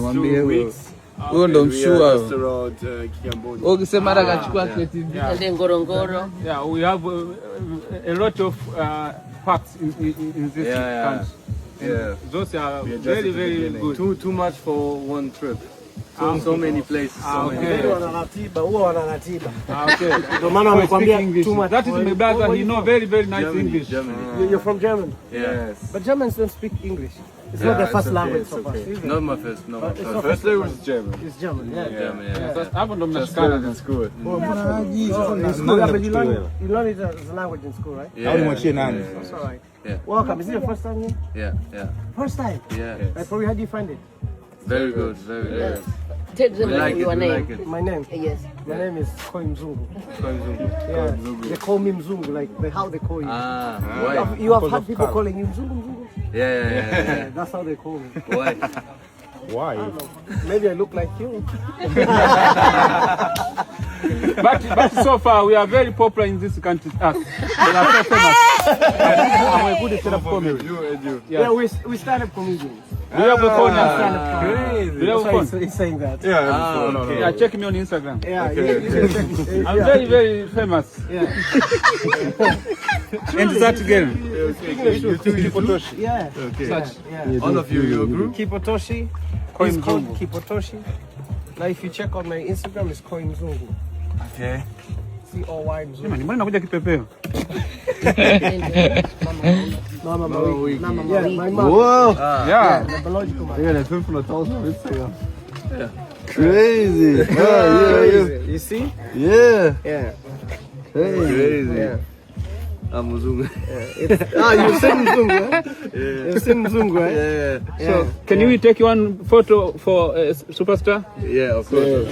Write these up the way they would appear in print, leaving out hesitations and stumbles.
Mwambie huyo ndo mshua. Ukisema akachukua creative and Ngorongoro. Yeah, we have a lot of parks in this country. Yeah, those are very good. Too much for one trip. So many places. Okay. Wana ratiba, huwa wana ratiba. Okay. Ndio maana wamekwambia too much. That is my brother. He know very nice English. You're from Germany? Yes. But Germans don't speak English. It's not their first language so far. Not my first. No, my first language is German. It's German. Yeah. Hapo ndo mnashikana in school. In school, you learn it as a language in school, right? Yeah. That's all right. Yeah. Welcome. Is it your first time here? Yeah. First time? Yeah. Like, how do you find it? Very good. Very good. Tell them your name. My name? Yes. My name is Koi Mzungu. Yeah. They call me Mzungu, like how they call you. Why? You have had people calling you Mzungu? Yeah. That's how they call me. Why? I don't know. Maybe I look like you. But so far we are very popular in this country. We are so famous. I'm a good stand-up comedy. You. Yeah, we stand-up comedians. Do you have a phone? Crazy. Do you have a phone? He's saying that. Yeah, check me on Instagram. Yeah, you should check. I'm very famous. Yeah. And that girl. Kipotoshi. Yeah. Okay. All of you, your group? Kipotoshi. It's called Kipotoshi. Now if you check on my Instagram, it's Koi Mzungu. Okay. C-O-Y Mzungu. Jamani, mbona nakuja kipepeo? Mama Mawiki. Yeah, my mom. Whoa. Yeah. The biological mom. Yeah, that's 500,000 Instagram. Crazy. Crazy. You see? Yeah. Yeah. Crazy. Yeah. I'm Mzungu. You sing Mzungu, eh? Yeah. You sing Mzungu, eh? Yeah. So, can we take one photo for Superstar? Yeah, of course.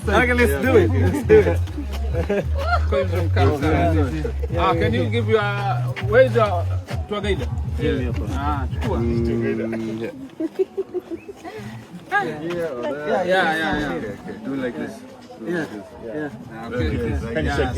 Okay, let's do it. Can you give your where is the tour guide? Chukua. Yeah. Okay. Do like this. Yeah. Okay.